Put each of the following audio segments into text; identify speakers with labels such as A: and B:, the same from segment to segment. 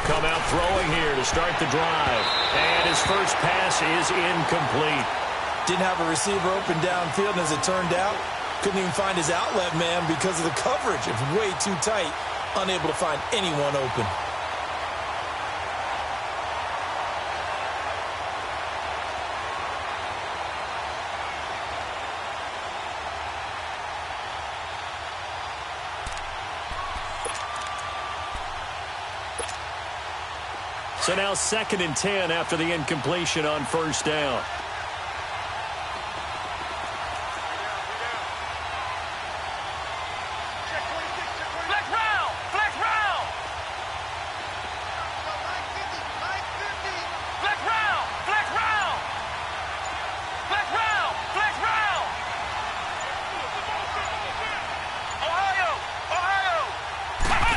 A: come out throwing here to start the drive. And his first pass is incomplete.
B: Didn't have a receiver open downfield, and as it turned out, couldn't even find his outlet man because of the coverage. It's way too tight, unable to find anyone open.
A: So now 2nd and 10 after the incompletion on first down.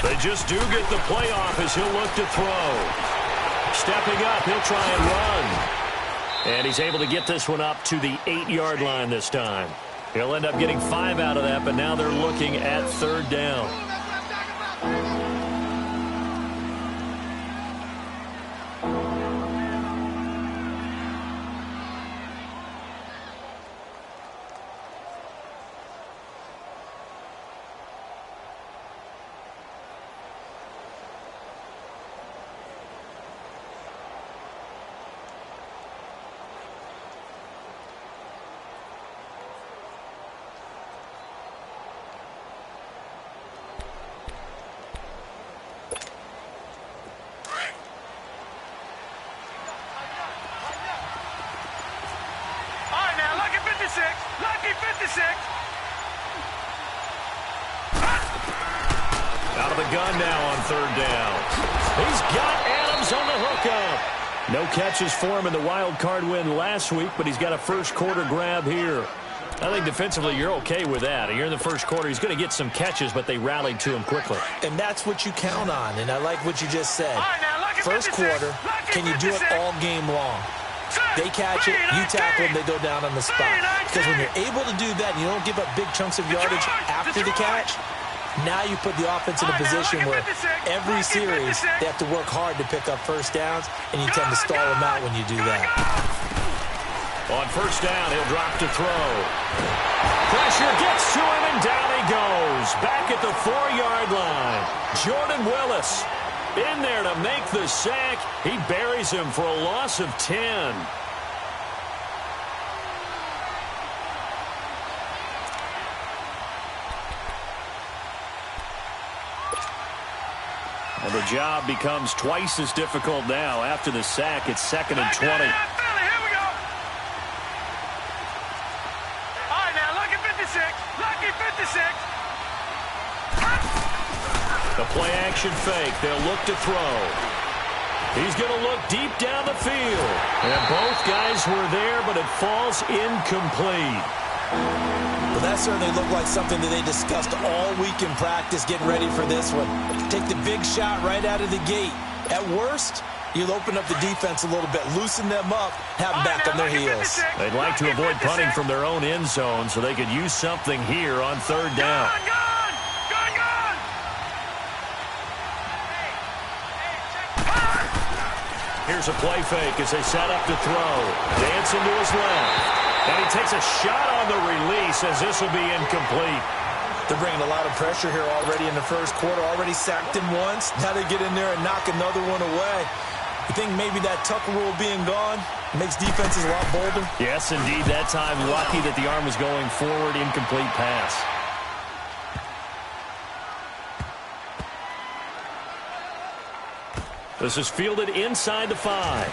A: They just do get the playoff as he'll look to throw. Stepping up, he'll try and run. And he's able to get this one up to the 8-yard line this time. He'll end up getting 5 out of that, but now they're looking at 3rd down. Out of the gun now on 3rd down. He's got Adams on the hookup. No catches for him in the wild card win last week, but he's got a first quarter grab here. I think defensively you're okay with that. Here in the first quarter, he's going to get some catches, but they rallied to him quickly.
B: And that's what you count on, and I like what you just said. First quarter, can you do it all game long? They catch it, you tackle them, they go down on the spot. Because when you're able to do that and you don't give up big chunks of yardage after the catch, now you put the offense in a position where every series they have to work hard to pick up first downs, and you tend to stall them out when you do that.
A: On first down, he'll drop to throw. Pressure gets to him, and down he goes. Back at the 4-yard line. Jordan Willis in there to make the sack. He buries him for a loss of 10. And the job becomes twice as difficult now. After the sack, it's 2nd and 20.
C: Here we go. All right, now, lucky 56. Lucky 56.
A: The play-action fake. They'll look to throw. He's going to look deep down the field. And both guys were there, but it falls incomplete.
B: Well, that certainly looked like something that they discussed all week in practice, getting ready for this one. Take the big shot right out of the gate. At worst, you'll open up the defense a little bit, loosen them up, have them back on their heels.
A: They'd like to avoid punting from their own end zone so they could use something here on 3rd down. Here's a play fake as they set up to throw. Dancing to his left. And he takes a shot on the release as this will be incomplete.
B: They're bringing a lot of pressure here already in the first quarter. Already sacked him once. Now they get in there and knock another one away. You think maybe that Tucker rule being gone makes defenses a lot bolder?
A: Yes, indeed. That time, lucky that the arm was going forward. Incomplete pass. This is fielded inside the 5.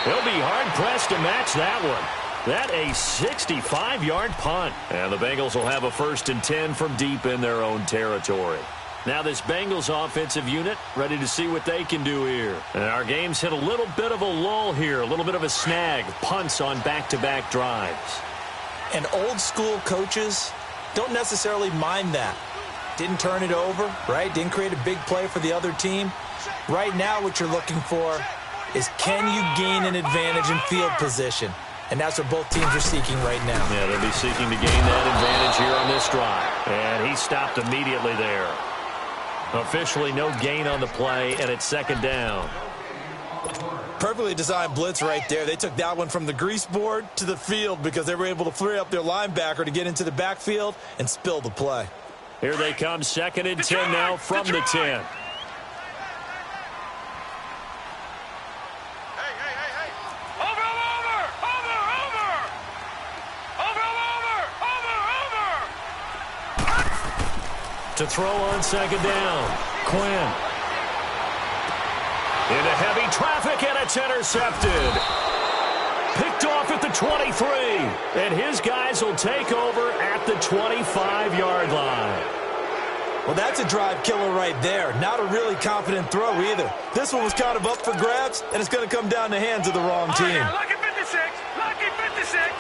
A: He'll be hard-pressed to match that one. That a 65-yard punt. And the Bengals will have a 1st and 10 from deep in their own territory. Now this Bengals offensive unit ready to see what they can do here. And our game's hit a little bit of a lull here, a little bit of a snag. Punts on back-to-back drives.
B: And old-school coaches don't necessarily mind that. Didn't turn it over, right? Didn't create a big play for the other team. Right now what you're looking for is can you gain an advantage in field position? And that's what both teams are seeking right now.
A: Yeah, they'll be seeking to gain that advantage here on this drive. And he stopped immediately there. Officially no gain on the play, and it's second down.
B: Perfectly designed blitz right there. They took that one from the grease board to the field because they were able to flare up their linebacker to get into the backfield and spill the play.
A: Here they come, second and 10 now from the 10. To throw on second down, Quinn. Into heavy traffic, and it's intercepted. Picked off at the 23, and his guys will take over at the 25-yard line.
B: Well, that's a drive killer right there. Not a really confident throw either. This one was kind of up for grabs, and it's going to come down the hands of the wrong team.
C: Right, now, lucky 56, lucky 56.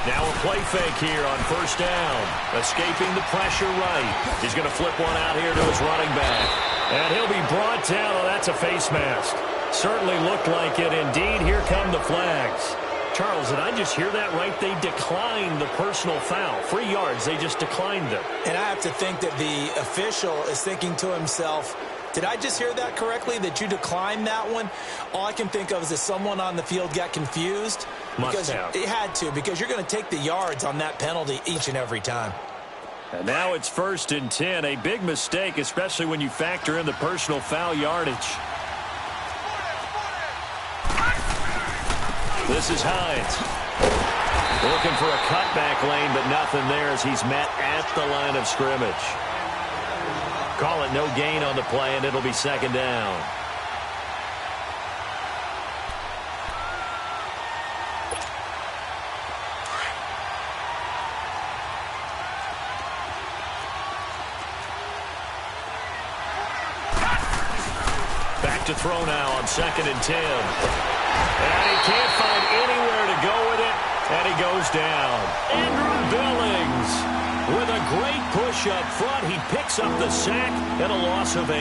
A: Now a play fake here on first down. Escaping the pressure right. He's going to flip one out here to his running back. And he'll be brought down. Oh, that's a face mask. Certainly looked like it. Indeed, here come the flags. Charles, did I just hear that right? They declined the personal foul. 3 yards, they just declined them.
B: And I have to think that the official is thinking to himself, did I just hear that correctly, that you declined that one? All I can think of is that someone on the field got confused.
A: Must have.
B: It had to, because you're going to take the yards on that penalty each and every time.
A: And now it's first and 10. A big mistake, especially when you factor in the personal foul yardage. This is Hines. Looking for a cutback lane, but nothing there as he's met at the line of scrimmage. Call it no gain on the play, and it'll be second down. Back to throw now on second and 10. And he can't find anywhere to go with it, and he goes down. Andrew Billings with a great push up front. He picks up the sack and a loss of 8.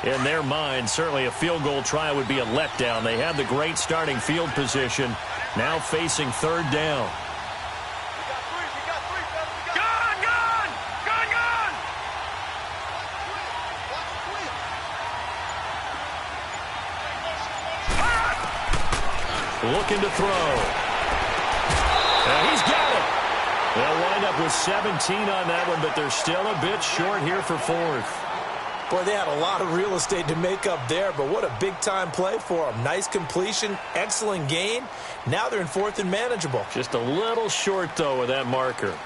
A: In their mind, certainly a field goal try would be a letdown. They had the great starting field position, now facing third down. Looking to throw. And he's got it. They'll wind up with 17 on that one, but they're still a bit short here for fourth.
B: Boy, they had a lot of real estate to make up there, but what a big-time play for them. Nice completion, excellent gain. Now they're in fourth and manageable.
A: Just a little short, though, with that marker.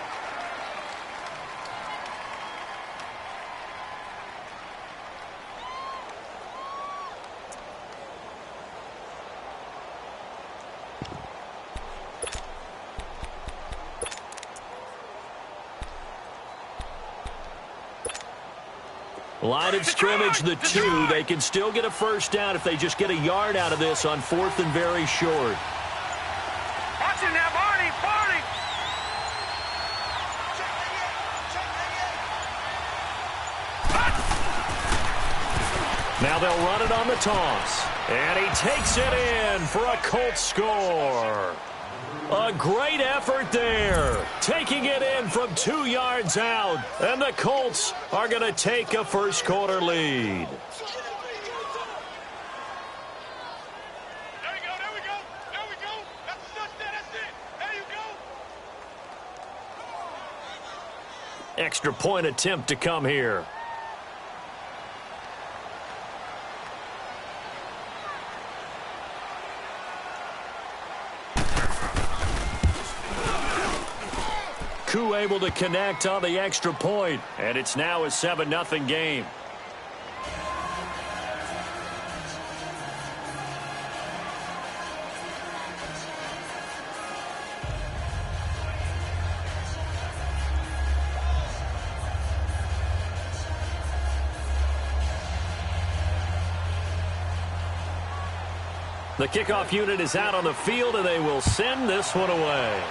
A: Line of scrimmage, the 2. They can still get a first down if they just get a yard out of this on fourth and very short.
C: Watch it now, Barney, Barney.
A: Now they'll run it on the toss. And he takes it in for a Colts score. A great effort there, taking it in from 2 yards out, and the Colts are going to take a first quarter lead.
C: There we go, there we go, there we go. That's it, there you go.
A: Extra point attempt to come here. Able to connect on the extra point, and it's now a 7-0 game. The kickoff unit is out on the field, and they will send this one away.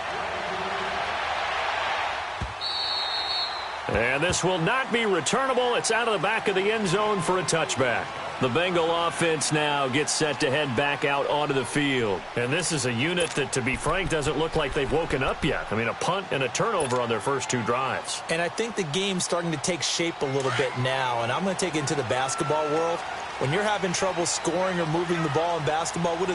A: And this will not be returnable. It's out of the back of the end zone for a touchback. The Bengal offense now gets set to head back out onto the field. And this is a unit that, to be frank, doesn't look like they've woken up yet. I mean, a punt and a turnover on their first 2 drives.
B: And I think the game's starting to take shape a little bit now. And I'm going to take it into the basketball world. When you're having trouble scoring or moving the ball in basketball, what do?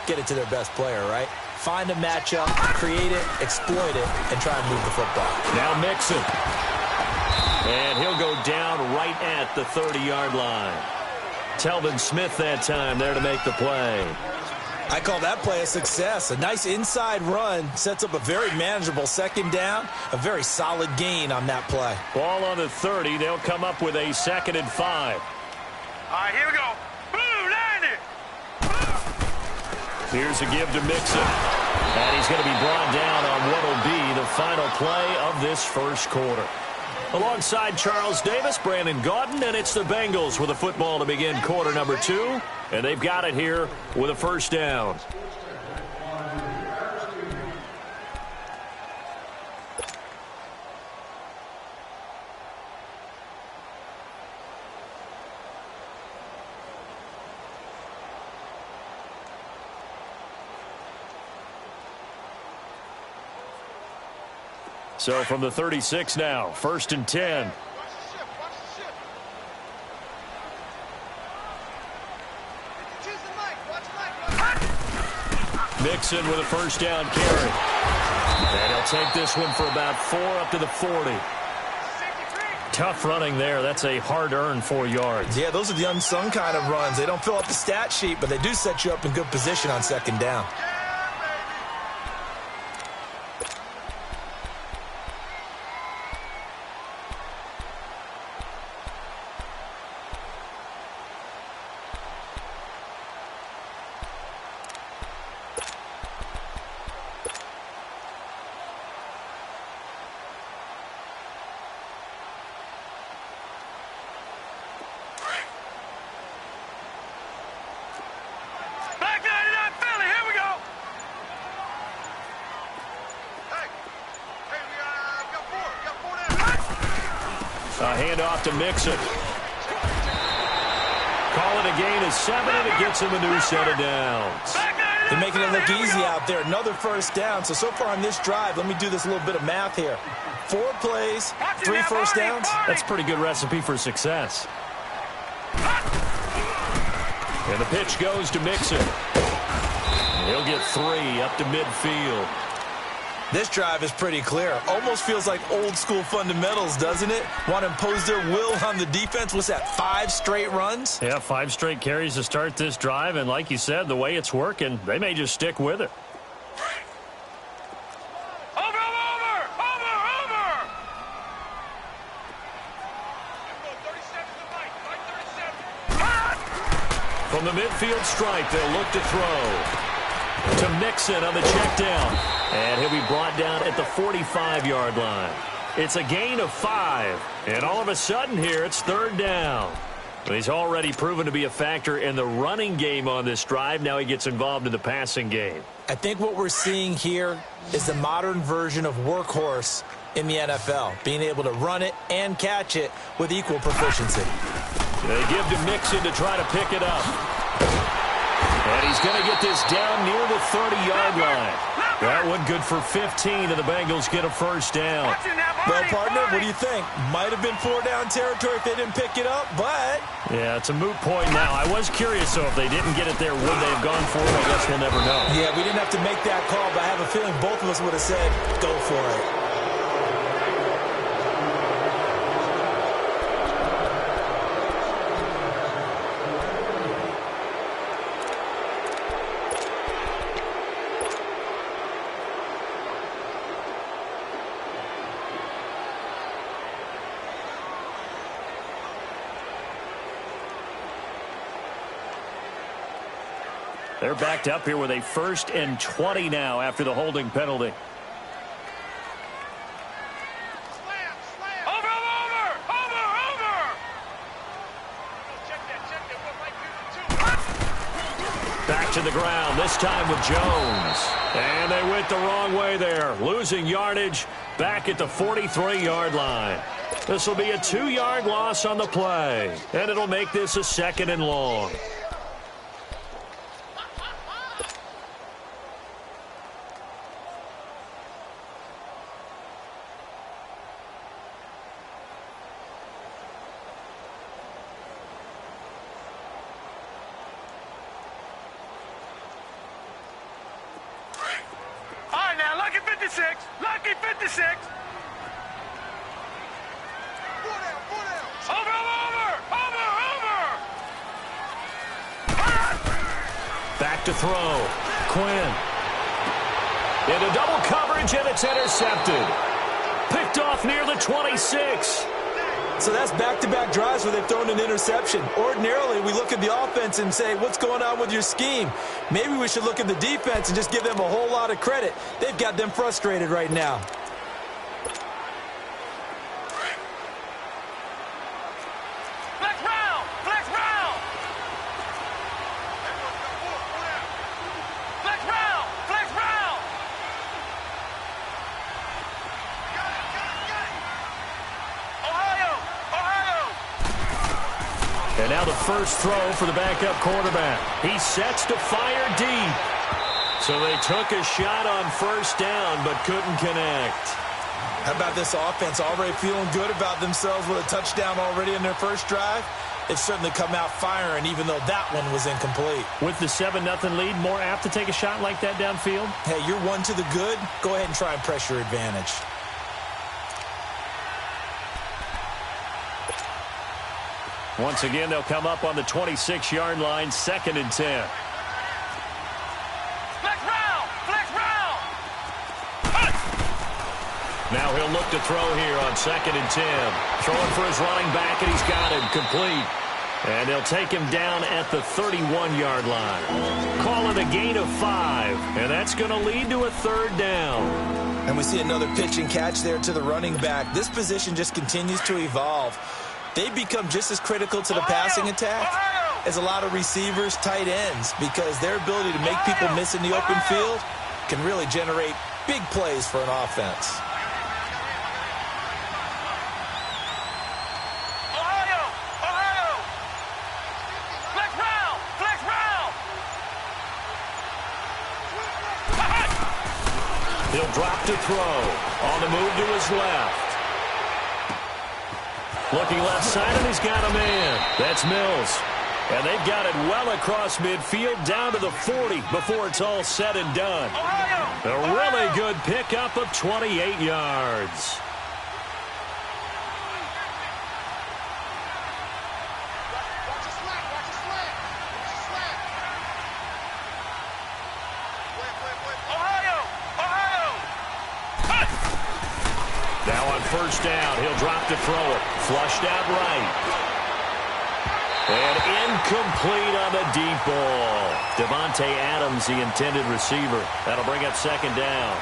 B: Get it to their best player, right? Find a matchup, create it, exploit it, and try and move the football.
A: Now Mixon. And he'll go down right at the 30-yard line. Telvin Smith that time there to make the play.
B: I call that play a success. A nice inside run sets up a very manageable second down. A very solid gain on that play.
A: Ball on the 30. They'll come up with a 2nd and 5.
C: All right, here we go. Boom, landed.
A: Here's a give to Mixon. And he's going to be brought down on what will be the final play of this first quarter. Alongside Charles Davis, Brandon Gaudin, and it's the Bengals with a football to begin quarter number 2. And they've got it here with a first down. So from the 36 now, 1st and 10. Mixon with a first down carry. And he'll take this one for about 4 up to the 40. Tough running there. That's a hard-earned 4 yards.
B: Yeah, those are the unsung kind of runs. They don't fill up the stat sheet, but they do set you up in good position on second down.
A: A handoff to Mixon. Call it a gain of 7, and it gets him a new set of downs.
B: They're making it look easy out there. Another first down. So far on this drive, let me do this little bit of math here. 4 plays, 3 first downs.
A: That's a pretty good recipe for success. And the pitch goes to Mixon. He'll get 3 up to midfield.
B: This drive is pretty clear. Almost feels like old school fundamentals, doesn't it? Want to impose their will on the defense. What's that, 5 straight runs?
A: Yeah, 5 straight carries to start this drive. And like you said, the way it's working, they may just stick with it.
C: Over!
A: From the midfield stripe, they'll look to throw. To Mixon on the check down. And he'll be brought down at the 45-yard line. It's a gain of 5. And all of a sudden here, it's 3rd down. He's already proven to be a factor in the running game on this drive. Now he gets involved in the passing game.
B: I think what we're seeing here is the modern version of workhorse in the NFL. Being able to run it and catch it with equal proficiency.
A: They give to Mixon to try to pick it up. And he's going to get this down near the 30-yard line. That one good for 15, and the Bengals get a first down.
B: Well, partner, what do you think? Might have been 4-down territory if they didn't pick it up, but...
A: Yeah, it's a moot point now. I was curious, so if they didn't get it there, would they have gone for it? I guess we'll never know.
B: Yeah, we didn't have to make that call, but I have a feeling both of us would have said, go for it.
A: They're backed up here with a 1st and 20 now after the holding penalty.
C: Over!
A: Back to the ground, this time with Jones. And they went the wrong way there, losing yardage back at the 43-yard line. This will be a 2-yard loss on the play, and it'll make this a 2nd and long.
C: Lucky 56! Lucky 56! Over!
A: Back to throw. Quinn. Into double coverage, and it's intercepted. Picked off near the 26.
B: So that's back-to-back drives where they've thrown an interception. Ordinarily, we look at the offense and say, what's going on with your scheme? Maybe we should look at the defense and just give them a whole lot of credit. They've got them frustrated right now.
C: Flex round! Flex round! Flex round! Flex round! Ohio!
A: And now the first throw for the backup quarterback. He sets to fire deep. So they took a shot on first down but couldn't connect.
B: How about this offense already feeling good about themselves with a touchdown already in their first drive? They've certainly come out firing, even though that one was incomplete.
A: With the 7-0 lead, more apt to take a shot like that downfield?
B: Hey, you're one to the good. Go ahead and try and press your advantage.
A: Once again, they'll come up on the 26-yard line, 2nd and 10.
C: Flex round! Flex round!
A: Now he'll look to throw here on 2nd and 10. Throwing for his running back, and he's got him complete. And they'll take him down at the 31-yard line. Call it a gain of 5, and that's going to lead to a 3rd down.
B: And we see another pitch and catch there to the running back. This position just continues to evolve. They've become just as critical to the passing attack as a lot of receivers, tight ends, because their ability to make people miss in the open field can really generate big plays for an offense.
C: Ohio! Flex round! Flex round!
A: He'll drop to throw. On the move to his left. Looking left side, and he's got a man. That's Mills. And they've got it well across midfield down to the 40 before it's all said and done. A really good pickup of 28 yards. Now on first down, he'll drop to throw it. Flushed out right. And incomplete on the deep ball. Devontae Adams, the intended receiver. That'll bring up 2nd down.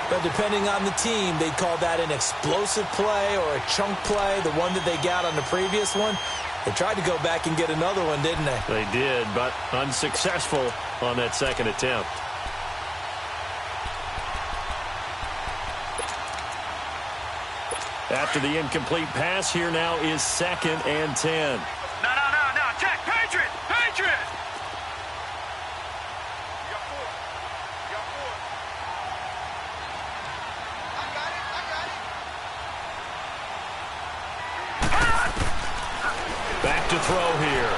B: But depending on the team, they'd call that an explosive play or a chunk play, the one that they got on the previous one. They tried to go back and get another one, didn't they?
A: They did, but unsuccessful on that 2nd attempt. After the incomplete pass, here now is 2nd and 10.
C: No. Check. Patriot!
A: Back to throw here.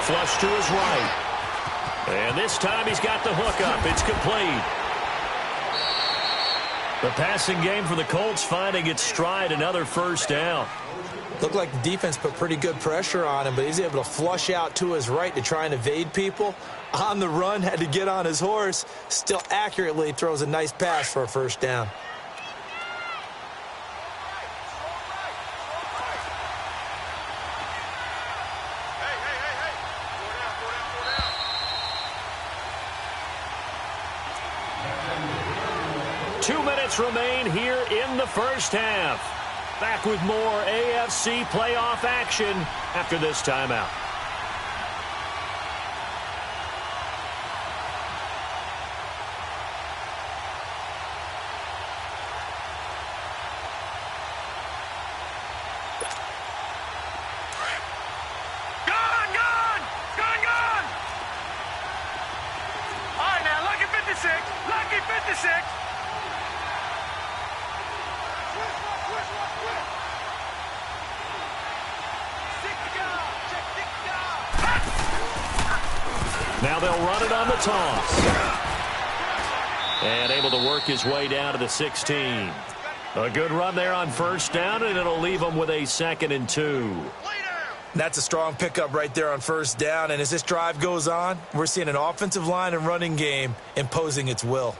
A: Flush to his right. And this time he's got the hook up. It's complete. The passing game for the Colts finding its stride, another first down.
B: Looked like the defense put pretty good pressure on him, but he's able to flush out to his right to try and evade people. On the run, had to get on his horse. Still accurately throws a nice pass for a first down.
A: Remain here in the first half. Back with more AFC playoff action after this timeout. Now they'll run it on the toss. And able to work his way down to the 16. A good run there on first down, and it'll leave him with a 2nd and 2.
B: That's a strong pickup right there on first down, and as this drive goes on, we're seeing an offensive line and running game imposing its will.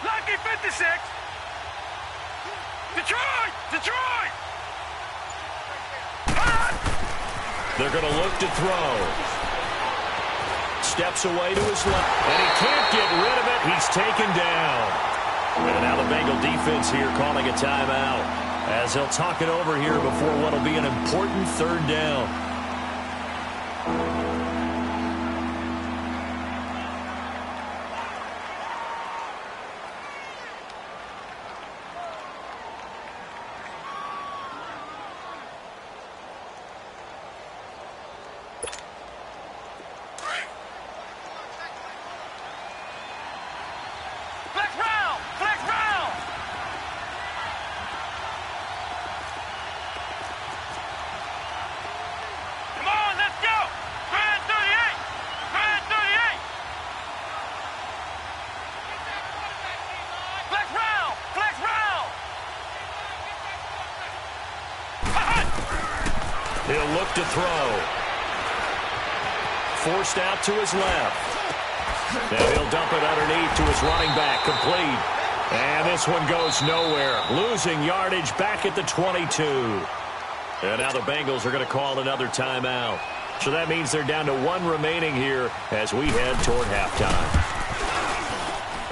C: Lucky 56. Detroit! Detroit!
A: They're going to look to throw. Steps away to his left. And he can't get rid of it. He's taken down. And now the Bengal defense here calling a timeout as they'll talk it over here before what will be an important 3rd down. He'll look to throw. Forced out to his left. Now he'll dump it underneath to his running back. Complete. And this one goes nowhere. Losing yardage back at the 22. And now the Bengals are going to call another timeout. So that means they're down to 1 remaining here as we head toward halftime.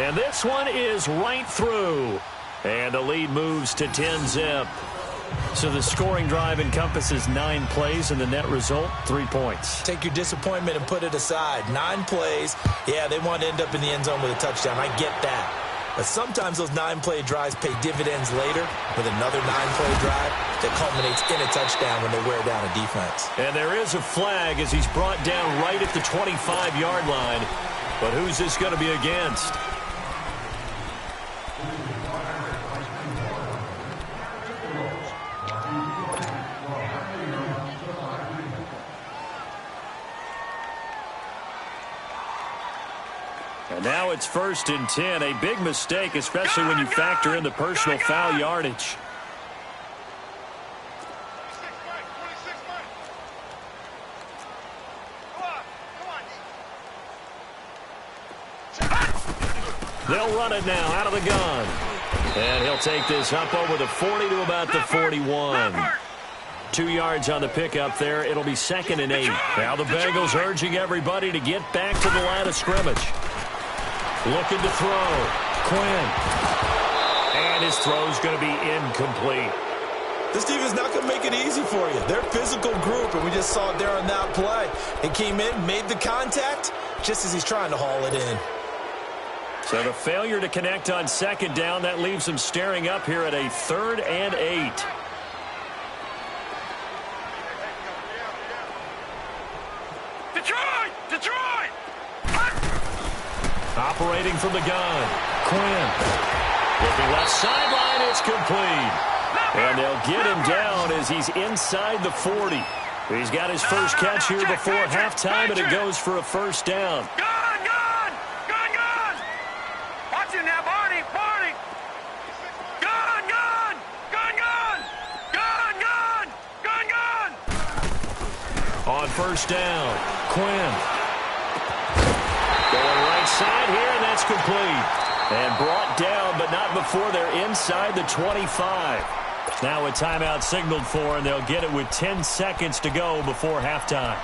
A: And this one is right through. And the lead moves to 10-zip. So the scoring drive encompasses 9 plays, and the net result, 3 points.
B: Take your disappointment and put it aside. 9 plays. Yeah, they want to end up in the end zone with a touchdown. I get that. But sometimes those 9-play drives pay dividends later with another 9-play drive that culminates in a touchdown when they wear down a defense.
A: And there is a flag as he's brought down right at the 25-yard line. But who's this going to be against? And now it's 1st and 10. A big mistake, especially when you factor in the personal foul yardage. They'll run it now out of the gun. And he'll take this up over the 40 to about the 41. 2 yards on the pickup there. It'll be 2nd and 8. Now the Bengals urging everybody to get back to the line of scrimmage. Looking to throw. Quinn. And his throw's going to be incomplete.
B: This defense is not going to make it easy for you. They're a physical group, and we just saw it there on that play. It came in, made the contact, just as he's trying to haul it in.
A: So the failure to connect on 2nd down, that leaves him staring up here at a 3rd and 8.
C: Detroit! Detroit!
A: Operating from the gun. Quinn. Looking left sideline, it's complete. And they'll get him down as he's inside the 40. He's got his first catch here before halftime, and it goes for a 1st down.
C: Gun, gun! Gun, gun! Watch him now, Barney! Barney! Gun, gun! Gun, gun! Gun, gun! Gun, gun!
A: On 1st down, Quinn. Going right side here, and that's complete. And brought down, but not before they're inside the 25. Now a timeout signaled for, and they'll get it with 10 seconds to go before halftime.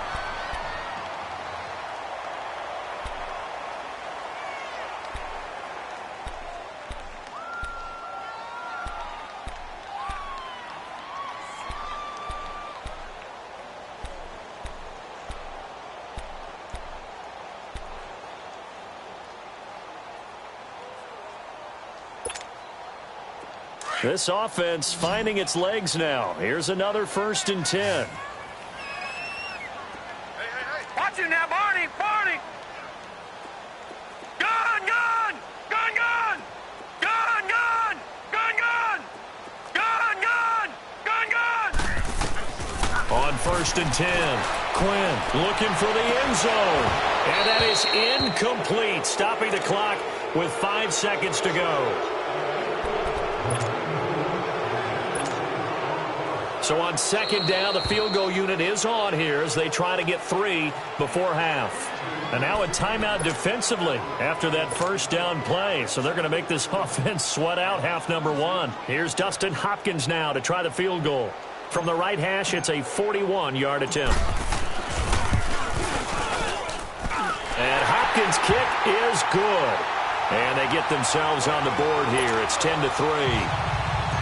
A: This offense finding its legs now. Here's another 1st and 10.
C: Watch it now, Barney! Barney! Gun! Gun! Gun! Gun! Gun! Gun! Gun! Gun! Gun! Gun! Gun! Gun!
A: On 1st and 10, Quinn looking for the end zone. And that is incomplete, stopping the clock with 5 seconds to go. So on 2nd down, the field goal unit is on here as they try to get 3 before half. And now a timeout defensively after that 1st down play. So they're going to make this offense sweat out half number 1. Here's Dustin Hopkins now to try the field goal. From the right hash, it's a 41-yard attempt. And Hopkins' kick is good. And they get themselves on the board here. It's 10-3.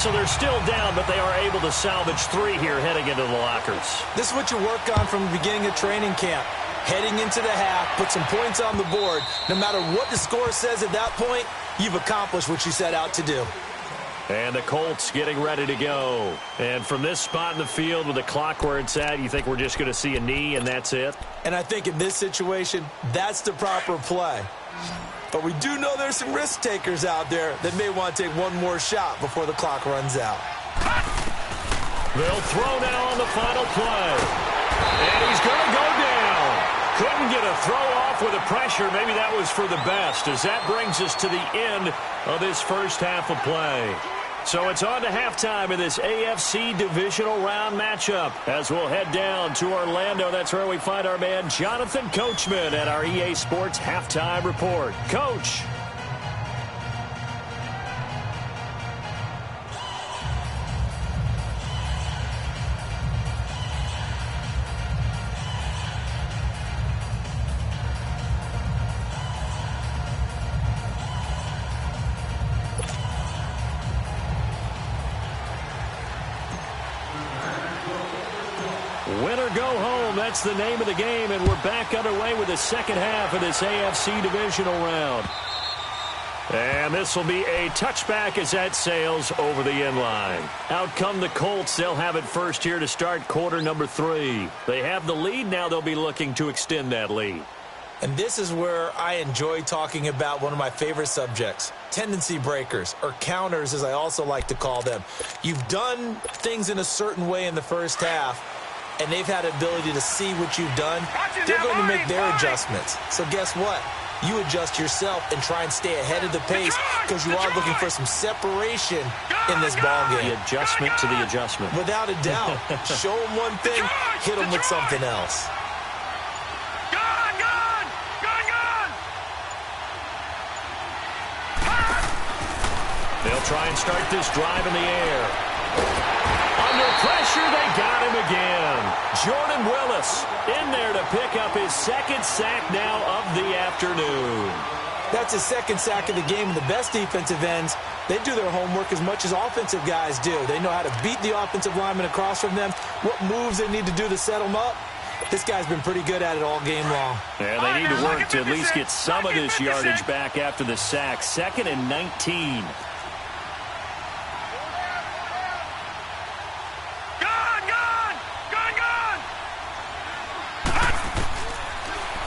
A: So they're still down, but they are able to salvage 3 here heading into the lockers.
B: This is what you work on from the beginning of training camp. Heading into the half, put some points on the board. No matter what the score says at that point, you've accomplished what you set out to do.
A: And the Colts getting ready to go. And from this spot in the field with the clock where it's at, you think we're just going to see a knee and that's it?
B: And I think in this situation, that's the proper play. But we do know there's some risk takers out there that may want to take one more shot before the clock runs out.
A: They'll throw now on the final play. And he's going to go down. Couldn't get a throw off with the pressure. Maybe that was for the best, as that brings us to the end of this 1st half of play. So it's on to halftime in this AFC divisional round matchup as we'll head down to Orlando. That's where we find our man Jonathan Coachman at our EA Sports Halftime Report. Coach. That's the name of the game, and we're back underway with the 2nd half of this AFC divisional round. And this will be a touchback as that sails over the end line. Out come the Colts. They'll have it first here to start quarter number 3. They have the lead. Now they'll be looking to extend that lead.
B: And this is where I enjoy talking about one of my favorite subjects, tendency breakers, or counters as I also like to call them. You've done things in a certain way in the 1st half, and they've had the ability to see what you've done. They're going to make their adjustments. So guess what? You adjust yourself and try and stay ahead of the pace because you are looking for some separation in this ballgame.
A: The adjustment to the adjustment.
B: Without a doubt. Show them one thing, hit them with something else.
A: They'll try and start this drive in the air. Under pressure, they got him again. Jordan Willis in there to pick up his 2nd sack now of the afternoon.
B: That's his 2nd sack of the game. And the best defensive ends, they do their homework as much as offensive guys do. They know how to beat the offensive lineman across from them, what moves they need to do to set them up. This guy's been pretty good at it all game long.
A: And they need to work to at least get some of this yardage back after the sack. 2nd and 19.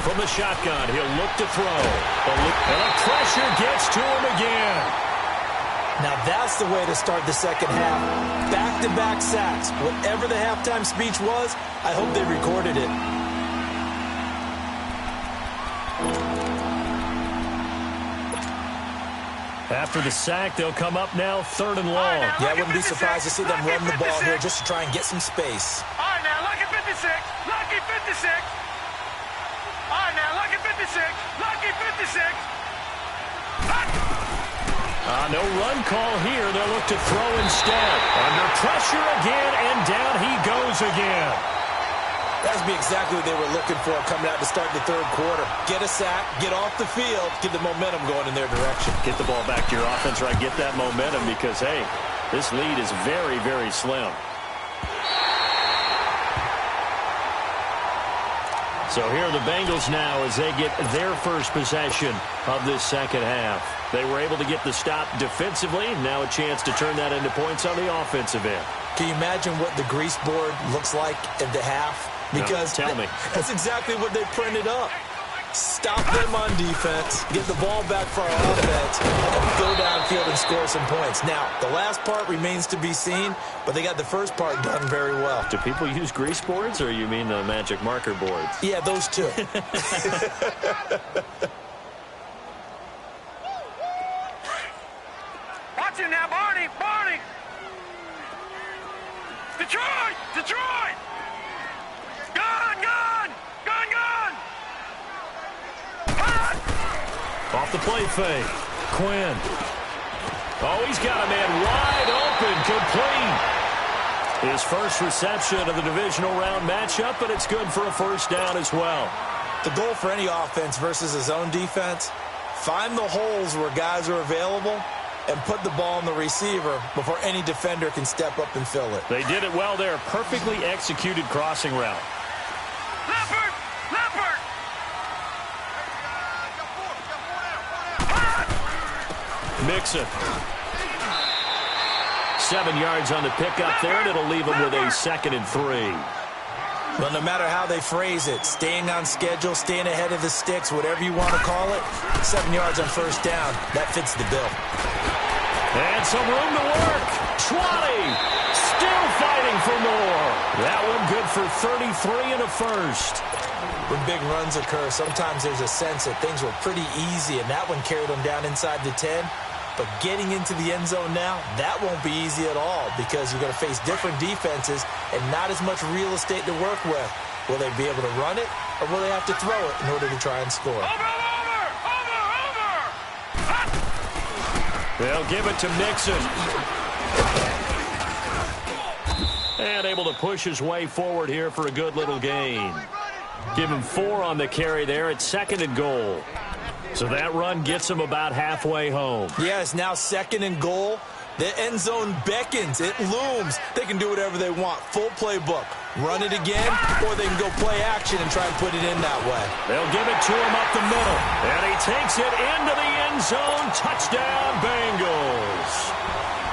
A: From the shotgun, he'll look to throw. And the pressure gets to him again.
B: Now that's the way to start the 2nd half. Back-to-back sacks. Whatever the halftime speech was, I hope they recorded it.
A: After the sack, they'll come up now 3rd and long.
B: Yeah, I wouldn't be surprised to see them run the ball here just to try and get some space.
C: All right, now, lucky 56. Lucky 56. All right, now, lucky 56. Lucky 56.
A: No run call here. They'll look to throw instead. Under pressure again, and down he goes again.
B: That would be exactly what they were looking for coming out to start the 3rd quarter. Get a sack, get off the field, get the momentum going in their direction.
A: Get the ball back to your offense, right? Get that momentum because, hey, this lead is very, very slim. So here are the Bengals now as they get their first possession of this second half. They were able to get the stop defensively. Now a chance to turn that into points on the offensive end.
B: Can you imagine what the grease board looks like at the half? Because
A: no, tell me.
B: That's exactly what they printed up. Stop them on defense, get the ball back for our offense, and go downfield and score some points. Now, the last part remains to be seen, but they got the first part done very well.
A: Do people use grease boards, or you mean the magic marker boards?
B: Yeah, those two.
C: Watch him now, Barney! Barney! Detroit! Detroit! Gun! Gun! Gun! Gun!
A: Off the play fake. Quinn. Oh, he's got a man wide open, complete. His first reception of the divisional round matchup, but it's good for a first down as well.
B: The goal for any offense versus his own defense, find the holes where guys are available and put the ball in the receiver before any defender can step up and fill it.
A: They did it well there. Perfectly executed crossing route.
C: Leopard! Leopard!
A: Mixon. 7 yards on the pickup there, and it'll leave him with a 2nd and 3.
B: Well, no matter how they phrase it, staying on schedule, staying ahead of the sticks, whatever you want to call it, 7 yards on first down, that fits the bill.
A: And some room to work. Schwally still fighting for more. That one good for 33 and a first.
B: When big runs occur, sometimes there's a sense that things were pretty easy, and that one carried them down inside the 10. But getting into the end zone now, that won't be easy at all because you're going to face different defenses and not as much real estate to work with. Will they be able to run it, or will they have to throw it in order to try and score?
C: Over!
A: They'll give it to Mixon. And able to push his way forward here for a good little gain. Give him 4 on the carry there at 2nd and goal. So that run gets him about halfway home.
B: Yeah, it's now 2nd and goal. The end zone beckons. It looms. They can do whatever they want. Full playbook. Run it again, or they can go play action and try and put it in that way.
A: They'll give it to him up the middle. And he takes it into the end zone. Touchdown, Bengals.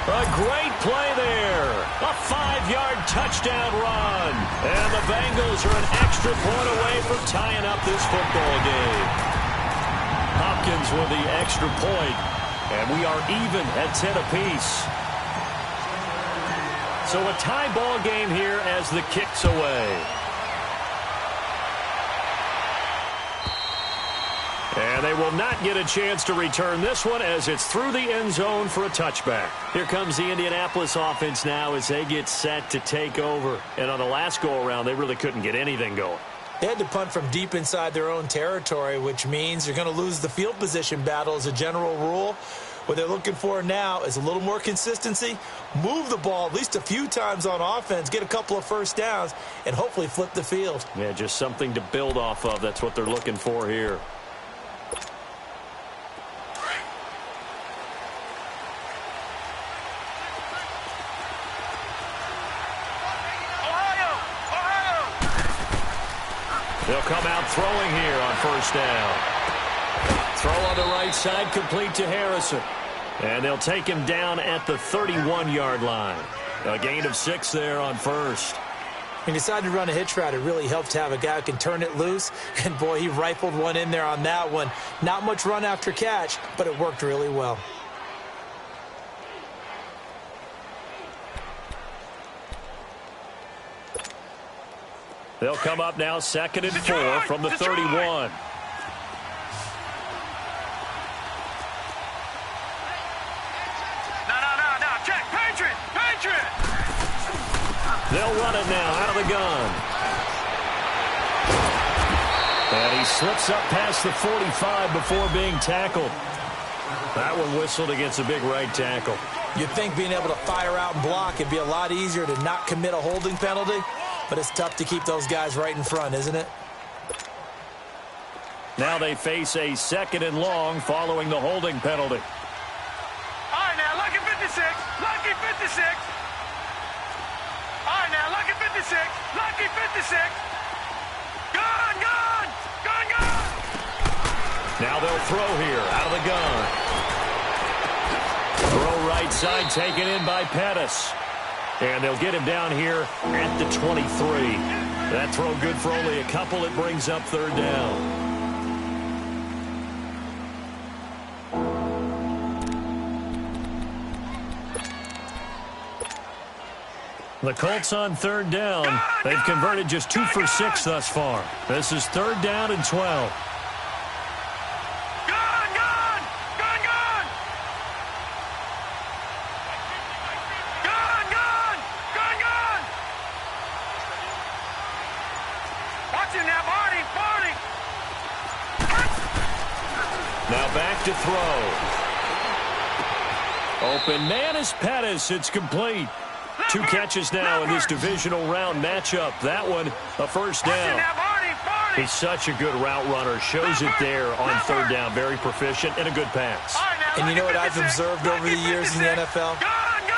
A: A great play there. A 5-yard touchdown run. And the Bengals are an extra point away from tying up this football game. Hopkins with the extra point, and we are even at 10 apiece. So a tie ball game here as the kick's away. And they will not get a chance to return this one as it's through the end zone for a touchback. Here comes the Indianapolis offense now as they get set to take over. And on the last go-around, they really couldn't get anything going.
B: They had to punt from deep inside their own territory, which means you're going to lose the field position battle as a general rule. What they're looking for now is a little more consistency, move the ball at least a few times on offense, get a couple of first downs, and hopefully flip the field.
A: Yeah, just something to build off of. That's what they're looking for here. They'll come out throwing here on first down. Throw on the right side, complete to Harrison. And they'll take him down at the 31-yard line. A gain of 6 there on first.
B: He decided to run a hitch route. It really helped to have a guy who can turn it loose. And, boy, he rifled one in there on that one. Not much run after catch, but it worked really well.
A: They'll come up now 2nd and 4 from the 31.
C: No. Check. Patriot.
A: They'll run it now out of the gun. And he slips up past the 45 before being tackled. That one whistled against a big right tackle.
B: You'd think being able to fire out and block would be a lot easier to not commit a holding penalty. But it's tough to keep those guys right in front, isn't it?
A: Now they face a 2nd and long following the holding penalty.
C: All right, now, lucky 56. Lucky 56. All right, now, lucky 56. Lucky 56. Gun!
A: throw here out of the gun. Throw right side taken in by Pettis. And they'll get him down here at the 23. That throw good for only a couple. It brings up third down. The Colts on third down. They've converted just 2 for 6 thus far. This is third down and 12. Now back to throw. Open man is Pettis. It's complete. 2 catches now in this divisional round matchup. That one, a first down. He's such a good route runner. Shows it there on third down. Very proficient and a good pass.
B: And you know what I've observed over the years in the NFL?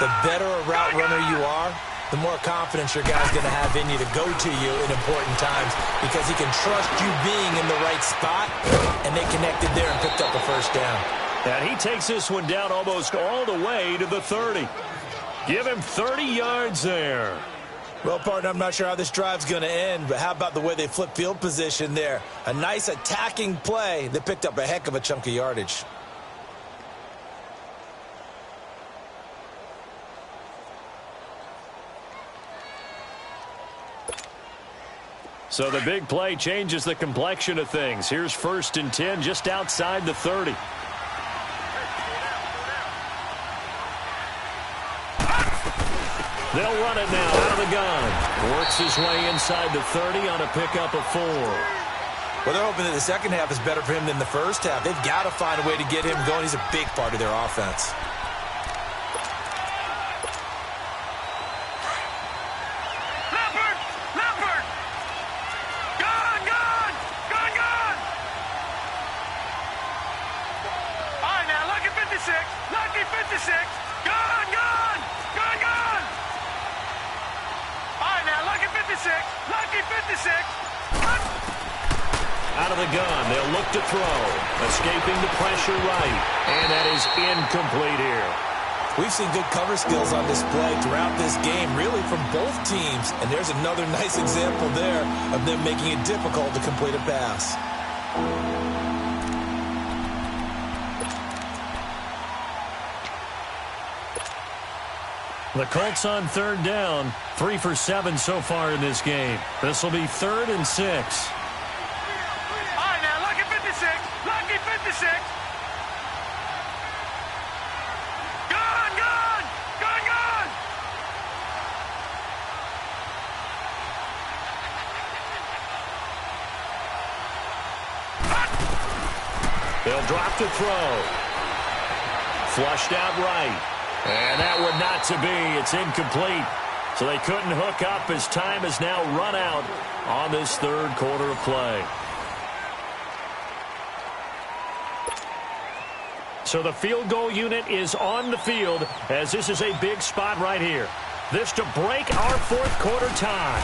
B: The better a route runner you are, the more confidence your guy's going to have in you to go to you in important times because he can trust you being in the right spot, and they connected there and picked up a first down.
A: And he takes this one down almost all the way to the 30. Give him 30 yards there.
B: Well, partner, I'm not sure how this drive's going to end, but how about the way they flip field position there? A nice attacking play that picked up a heck of a chunk of yardage.
A: So the big play changes the complexion of things. Here's first and 10 just outside the 30. They'll run it now out of the gun. Works his way inside the 30 on a pickup of 4.
B: Well, they're hoping that the second half is better for him than the first half. They've got to find a way to get him going. He's a big part of their offense.
A: Out of the gun, they'll look to throw. Escaping the pressure right. And that is incomplete here.
B: We've seen good cover skills on display throughout this game, really from both teams. And there's another nice example there of them making it difficult to complete a pass.
A: The Colts on third down. 3 for 7 so far in this game. This will be 3rd and 6. They'll drop to throw. Flushed out right. And that one not to be. It's incomplete. So they couldn't hook up as time has now run out on this third quarter of play. So the field goal unit is on the field as this is a big spot right here. This to break our fourth quarter tie.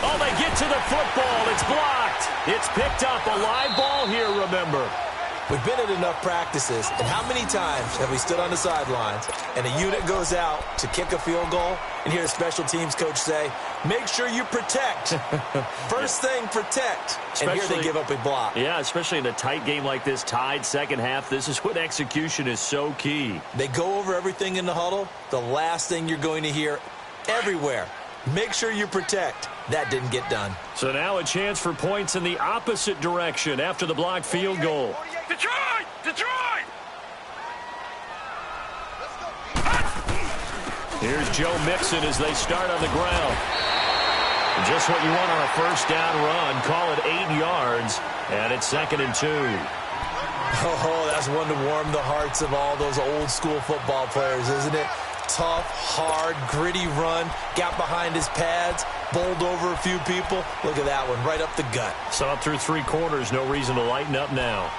A: Oh, they get to the football. It's blocked. It's picked up. A live ball here, remember.
B: We've been at enough practices, and how many times have we stood on the sidelines and a unit goes out to kick a field goal and hear a special teams coach say, make sure you protect. First thing, protect. And here they give up a block.
A: Yeah, especially in a tight game like this, tied second half. This is when execution is so key.
B: They go over everything in the huddle. The last thing you're going to hear everywhere, make sure you protect. That didn't get done.
A: So now a chance for points in the opposite direction after the blocked field goal.
C: Detroit! Detroit!
A: Here's Joe Mixon as they start on the ground. Just what you want on a first down run. Call it 8 yards, and it's 2nd and 2.
B: Oh, that's one to warm the hearts of all those old school football players, isn't it? Tough, hard, gritty run. Got behind his pads, bowled over a few people. Look at that one, right up the gut.
A: So up through 3 quarters, no reason to lighten up now.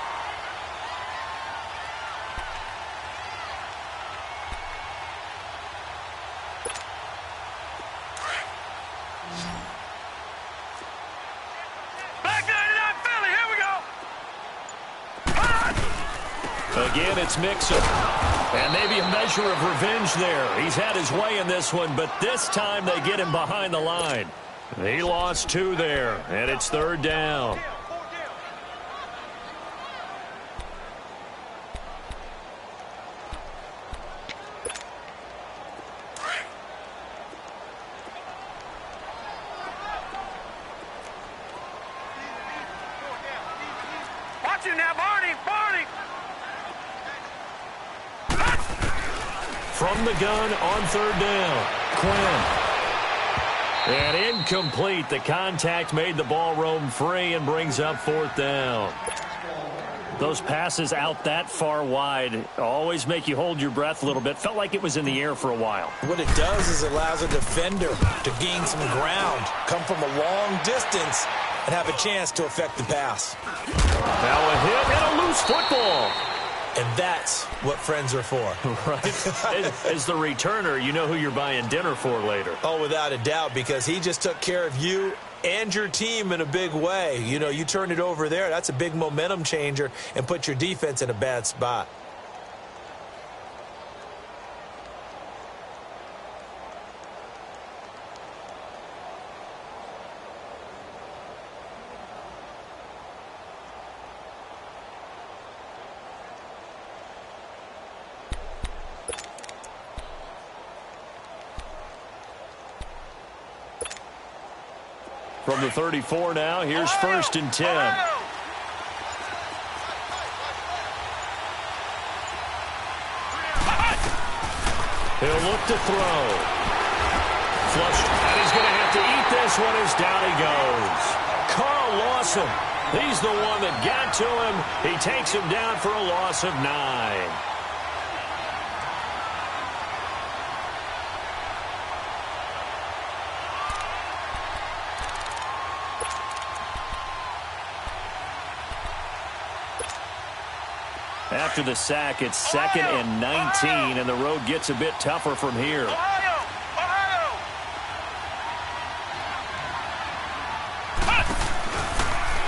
C: Back 99 Philly, here we go.
A: Again, it's Mixon. And maybe a measure of revenge there. He's had his way in this one, but this time they get him behind the line. He lost 2 there, and it's 3rd down.
C: Watch him now, Barney!
A: From the gun on 3rd down, Quinn. And incomplete. The contact made the ball roam free and brings up 4th down. Those passes out that far wide always make you hold your breath a little bit. Felt like it was in the air for a while.
B: What it does is it allows a defender to gain some ground, come from a long distance, and have a chance to affect the pass.
A: Now a hit and a loose football.
B: And that's what friends are for.
A: Right. As the returner, you know who you're buying dinner for later.
B: Oh, without a doubt, because he just took care of you and your team in a big way. You know, you turned it over there. That's a big momentum changer and put your defense in a bad spot.
A: From the 34 now, here's 1st and 10. He'll look to throw. Flushed, and he's going to have to eat this one as down he goes. Carl Lawson, he's the one that got to him. He takes him down for a loss of 9. After the sack, it's 2nd and 19, and the road gets a bit tougher from here.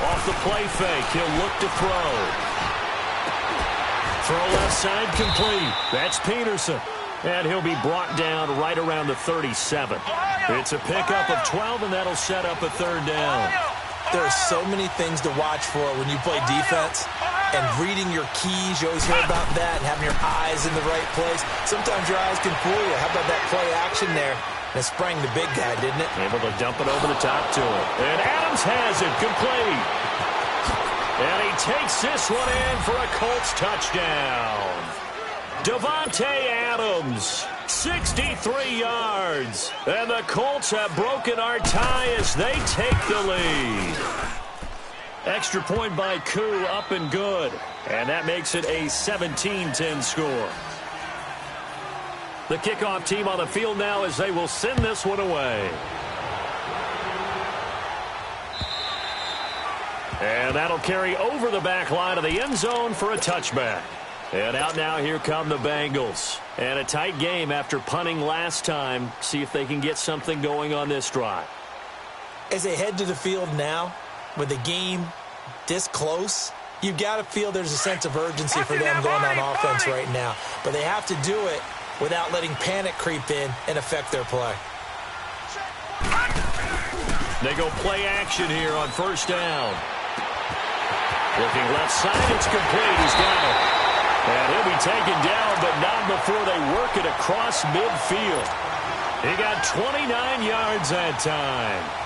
A: Off the play fake, he'll look to throw. Throw left side complete. That's Peterson. And he'll be brought down right around the 37. It's a pickup of 12, and that'll set up a 3rd down.
B: There are so many things to watch for when you play defense. And reading your keys, you always hear about that, and having your eyes in the right place. Sometimes your eyes can fool you. How about that play action there? And it sprang the big guy, didn't it?
A: Able to dump it over the top to him. And Adams has it complete. And he takes this one in for a Colts touchdown. Davante Adams, 63 yards. And the Colts have broken our tie as they take the lead. Extra point by Koo, up and good. And that makes it a 17-10 score. The kickoff team on the field now as they will send this one away. And that'll carry over the back line of the end zone for a touchback. And out now, here come the Bengals. And a tight game after punting last time. See if they can get something going on this drive.
B: As they head to the field now, with the game this close, you've got to feel there's a sense of urgency for them going on offense right now. But they have to do it without letting panic creep in and affect their play.
A: They go play action here on 1st down. Looking left side, it's complete. He's got it. And he'll be taken down, but not before they work it across midfield. He got 29 yards that time.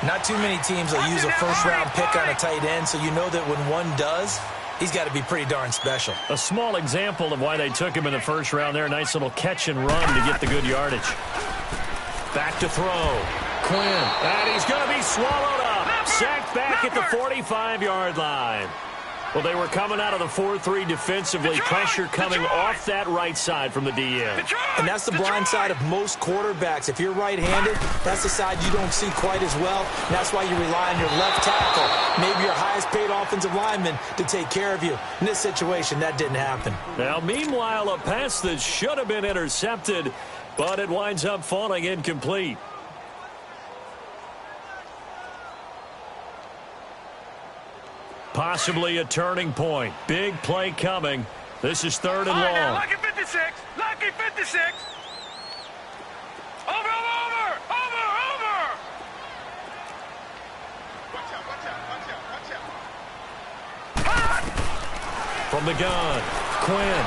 B: Not too many teams will use a first-round pick on a tight end, so you know that when one does, he's got to be pretty darn special.
A: A small example of why they took him in the 1st round there. Nice little catch and run to get the good yardage. Back to throw. Quinn. And he's going to be swallowed up. Sacked back at the 45-yard line. Well, they were coming out of the 4-3 defensively. Pressure coming off that right side from the DN.
B: And that's the blind side of most quarterbacks. If you're right-handed, that's the side you don't see quite as well. And that's why you rely on your left tackle, maybe your highest-paid offensive lineman, to take care of you. In this situation, that didn't happen.
A: Now, meanwhile, a pass that should have been intercepted, but it winds up falling incomplete. Possibly a turning point. Big play coming. This is 3rd and long.
C: Now, lucky 56. Lucky 56. Over. Watch out.
A: From the gun, Quinn.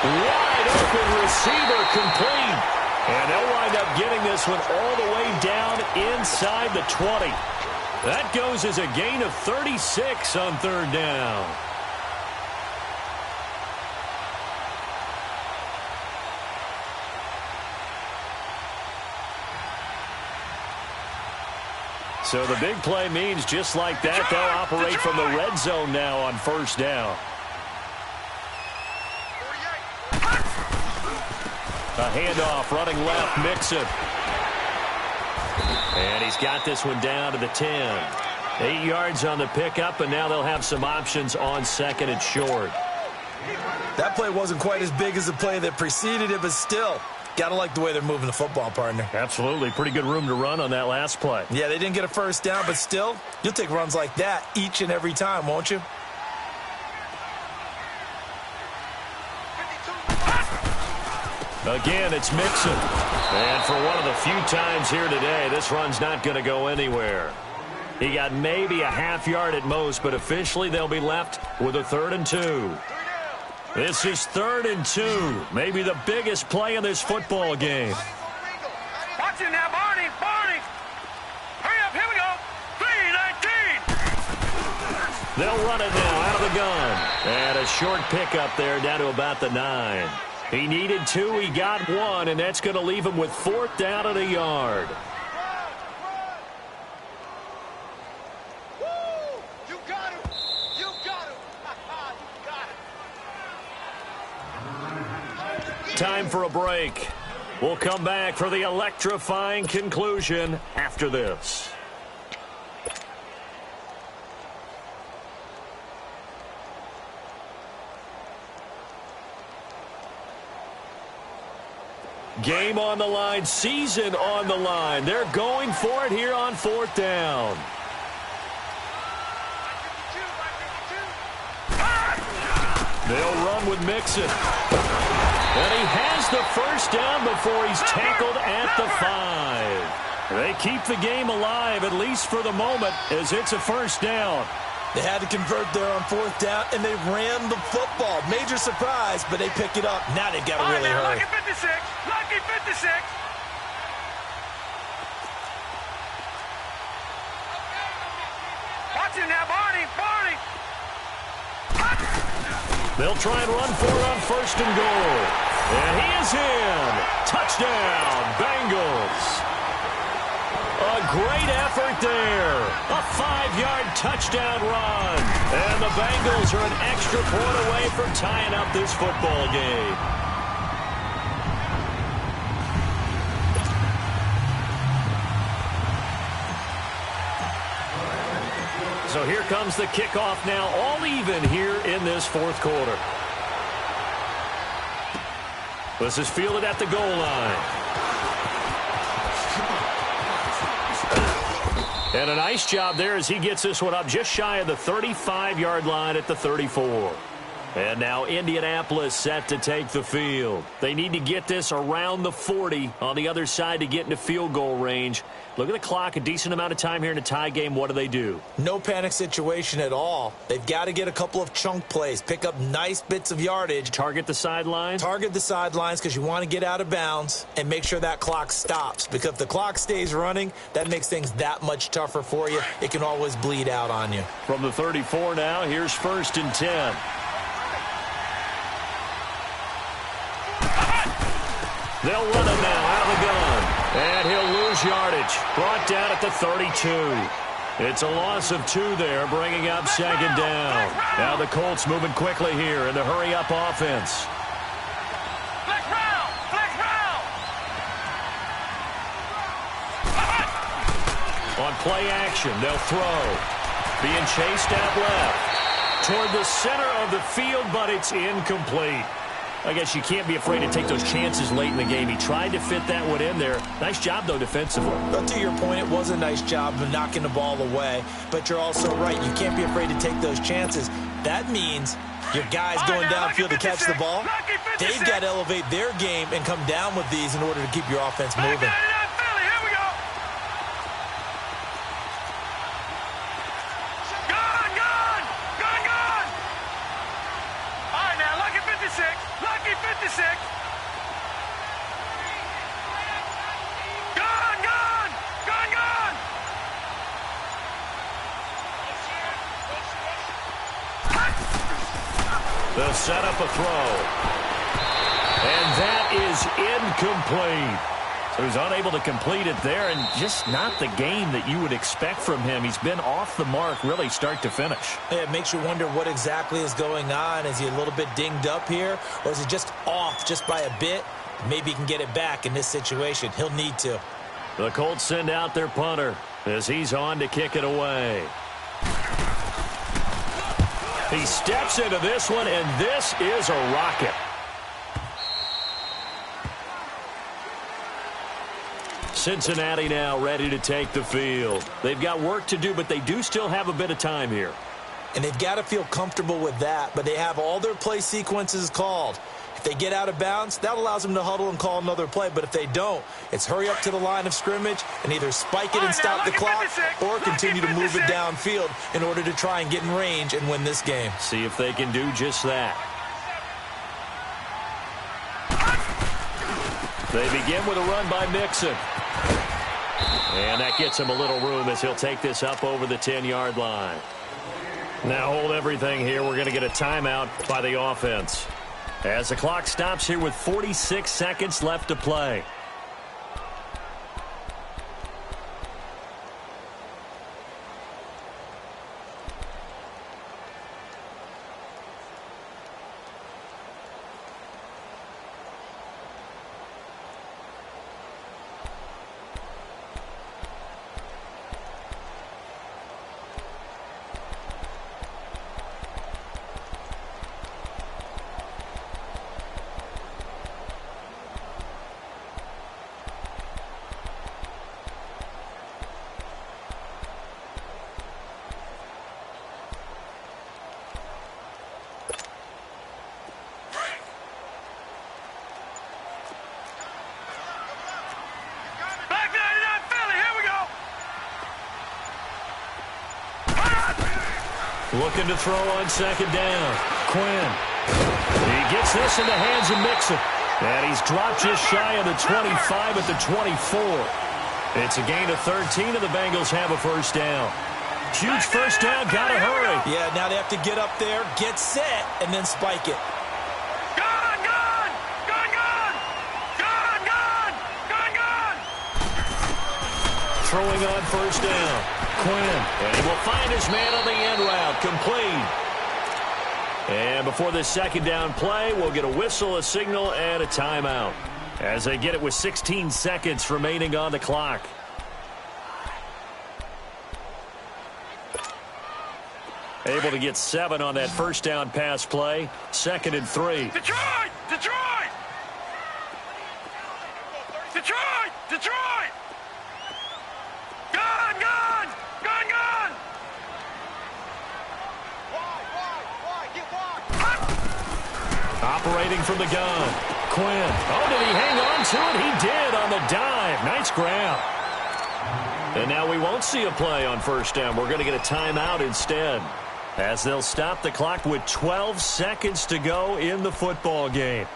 A: Wide open receiver complete. And they'll wind up getting this one all the way down inside the 20. That goes as a gain of 36 on 3rd down. So the big play means just like that, they'll operate from the red zone now on 1st down. A handoff running left, Mixon. And he's got this one down to the 10. 8 yards on the pickup, and now they'll have some options on 2nd and short.
B: That play wasn't quite as big as the play that preceded it, but still, got to like the way they're moving the football, partner.
A: Absolutely. Pretty good room to run on that last play.
B: Yeah, they didn't get a 1st down, but still, you'll take runs like that each and every time, won't you?
A: Again, it's Mixon. And for one of the few times here today, this run's not going to go anywhere. He got maybe a half yard at most, but officially they'll be left with a 3rd and 2. This is 3rd and 2. Maybe the biggest play in this football game.
C: Watch it now, Barney. Hurry up, here we go. 3:19.
A: They'll run it now out of the gun. And a short pickup there down to about the 9. He needed 2, he got 1, and that's going to leave him with 4th down at a yard.
C: You got him. You got him.
A: Time for a break. We'll come back for the electrifying conclusion after this. Game on the line, season on the line. They're going for it here on 4th down. They'll run with Mixon. And he has the 1st down before he's tackled at the 5. They keep the game alive, at least for the moment, as it's a 1st down.
B: They had to convert there on 4th down, and they ran the football. Major surprise, but they pick it up. Now they've got to really hurry.
C: Lucky 56. Lucky 56. Watch it now, Barney.
A: They'll try and run for it on 1st and goal. And he is in. Touchdown, Bengals. A great effort there. A 5-yard touchdown run. And the Bengals are an extra point away from tying up this football game. So here comes the kickoff now, all even here in this 4th quarter. This is fielded at the goal line. And a nice job there as he gets this one up just shy of the 35-yard line at the 34. And now Indianapolis set to take the field. They need to get this around the 40 on the other side to get into field goal range. Look at the clock, a decent amount of time here in a tie game. What do?
B: No panic situation at all. They've got to get a couple of chunk plays, pick up nice bits of yardage.
A: Target the sidelines?
B: Target the sidelines because you want to get out of bounds and make sure that clock stops. Because if the clock stays running, that makes things that much tougher for you. It can always bleed out on you.
A: From the 34 now, here's 1st and 10. They'll run it now out of the gun. And he'll lose yardage. Brought down at the 32. It's a loss of 2 there, bringing up 2nd down. Now the Colts moving quickly here in the hurry-up offense.
C: Flex round.
A: On play action, they'll throw. Being chased out left. Toward the center of the field, but it's incomplete. I guess you can't be afraid to take those chances late in the game. He tried to fit that one in there. Nice job, though, defensively.
B: But to your point, it was a nice job of knocking the ball away. But you're also right. You can't be afraid to take those chances. That means your guys going downfield to catch the ball, they've got to elevate their game and come down with these in order to keep your offense moving.
A: They'll set up a throw. And that is incomplete. So he's unable to complete it there, and just not the game that you would expect from him. He's been off the mark really start to finish.
B: Yeah, it makes you wonder what exactly is going on. Is he a little bit dinged up here, or is he just off just by a bit? Maybe he can get it back in this situation. He'll need to.
A: The Colts send out their punter as he's on to kick it away. He steps into this one, and this is a rocket. Cincinnati now ready to take the field. They've got work to do, but they do still have a bit of time here.
B: And they've got to feel comfortable with that, but they have all their play sequences called. If they get out of bounds, that allows them to huddle and call another play. But if they don't, it's hurry up to the line of scrimmage and either spike it and stop the clock or continue to move it downfield in order to try and get in range and win this game.
A: See if they can do just that. They begin with a run by Mixon. And that gets him a little room as he'll take this up over the 10-yard line. Now hold everything here. We're going to get a timeout by the offense, as the clock stops here with 46 seconds left to play. Looking to throw on second down. Quinn. He gets this in the hands of Mixon. And he's dropped just shy of the 25 at the 24. It's a gain of 13, and the Bengals have a first down. Huge first down. Got to hurry.
B: Yeah, now they have to get up there, get set, and then spike it.
A: Throwing on first down. Quinn. And he will find his man on the end route. Complete. And before this second down play, we'll get a whistle, a signal, and a timeout, as they get it with 16 seconds remaining on the clock. Able to get 7 on that first down pass play. 2nd and 3.
C: Detroit! Detroit! Detroit! Detroit! Gun! Gun! Gun! Gun!
A: Operating from the gun. Quinn. Oh, did he hang on to it? He did on the dive. Nice grab. And now we won't see a play on first down. We're going to get a timeout instead, as they'll stop the clock with 12 seconds to go in the football game.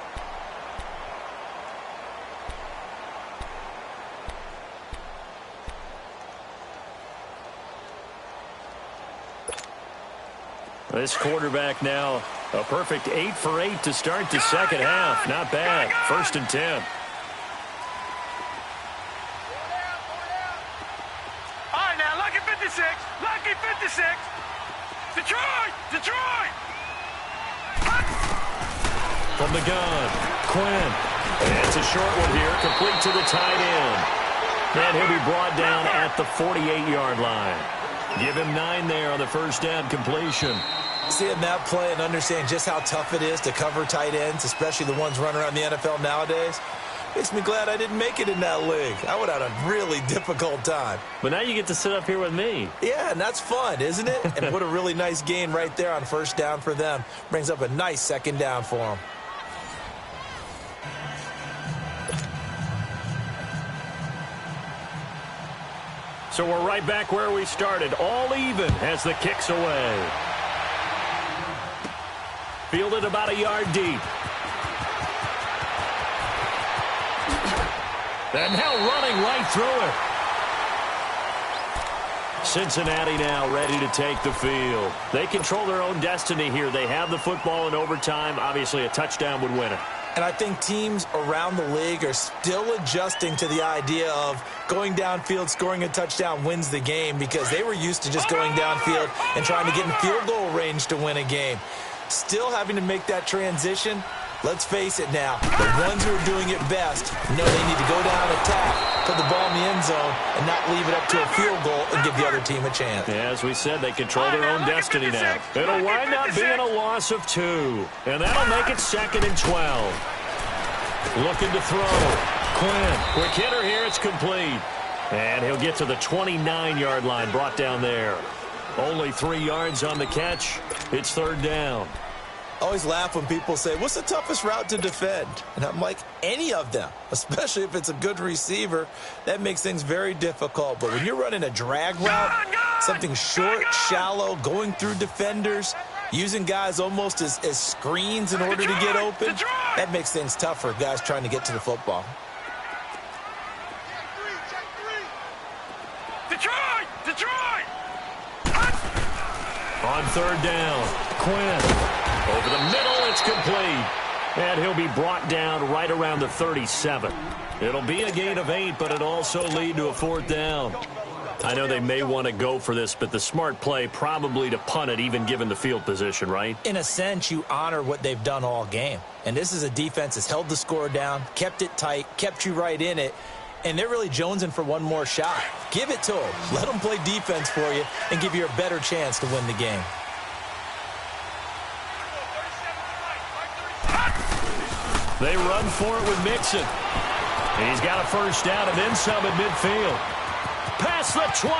A: This quarterback now a perfect 8 for 8 to start the second half. Not bad. 1st and 10.
C: All right, now, lucky 56. Lucky 56. Detroit! Detroit!
A: From the gun, Quinn. And it's a short one here, complete to the tight end. And he'll be brought down at the 48-yard line. Give him 9 there on the first down completion.
B: Seeing that play and understanding just how tough it is to cover tight ends, especially the ones running around the NFL nowadays, makes me glad I didn't make it in that league. I would have had a really difficult time.
A: But now you get to sit up here with me.
B: Yeah, and that's fun, isn't it? And what a really nice gain right there on first down for them. Brings up a nice second down for them.
A: So we're right back where we started, all even as the kick's away. Fielded about a yard deep. And now running right through it. Cincinnati now ready to take the field. They control their own destiny here. They have the football in overtime. Obviously, a touchdown would win it.
B: And I think teams around the league are still adjusting to the idea of going downfield, scoring a touchdown wins the game, because they were used to just going downfield and trying to get in field goal range to win a game. Still having to make that transition. Let's face it now, the ones who are doing it best know they need to go down, attack, put the ball in the end zone, and not leave it up to a field goal and give the other team a chance.
A: Yeah, as we said, they control their own destiny now. It'll wind up being a loss of 2, and that'll make it 2nd and 12. Looking to throw. Quinn, quick hitter here, it's complete. And he'll get to the 29-yard line, brought down there. Only 3 yards on the catch. It's 3rd down.
B: I always laugh when people say, what's the toughest route to defend? And I'm like, any of them, especially if it's a good receiver. That makes things very difficult. But when you're running a drag route, something short, shallow, going through defenders, using guys almost as screens in order to get open, that makes things tough for guys trying to get to the football.
C: Detroit!
A: On 3rd down, Quinn. Over the middle, it's complete. And he'll be brought down right around the 37. It'll be a gain of 8, but it'll also lead to a 4th down. I know they may want to go for this, but the smart play probably to punt it, even given the field position, right?
B: In a sense, you honor what they've done all game. And this is a defense that's held the score down, kept it tight, kept you right in it, and they're really jonesing for one more shot. Give it to them. Let them play defense for you and give you a better chance to win the game.
A: They run for it with Mixon. He's got a first down and then some at midfield. Past the 20.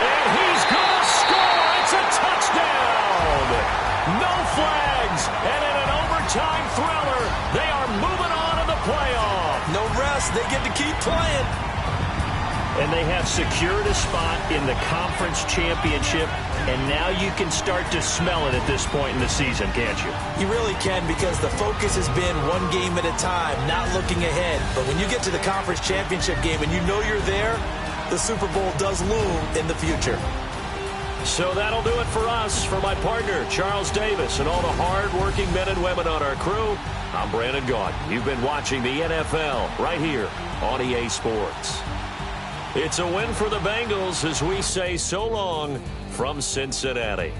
A: And he's going to score. It's a touchdown. No flags. And in an overtime thriller, they are moving on to the playoff.
B: No rest. They get to keep playing.
A: And they have secured a spot in the conference championship, and now you can start to smell it at this point in the season, can't you?
B: You really can, because the focus has been one game at a time, not looking ahead. But when you get to the conference championship game and you know you're there, the Super Bowl does loom in the future.
A: So that'll do it for us. For my partner, Charles Davis, and all the hard-working men and women on our crew, I'm Brandon Gaudin. You've been watching the NFL right here on EA Sports. It's a win for the Bengals as we say so long from Cincinnati.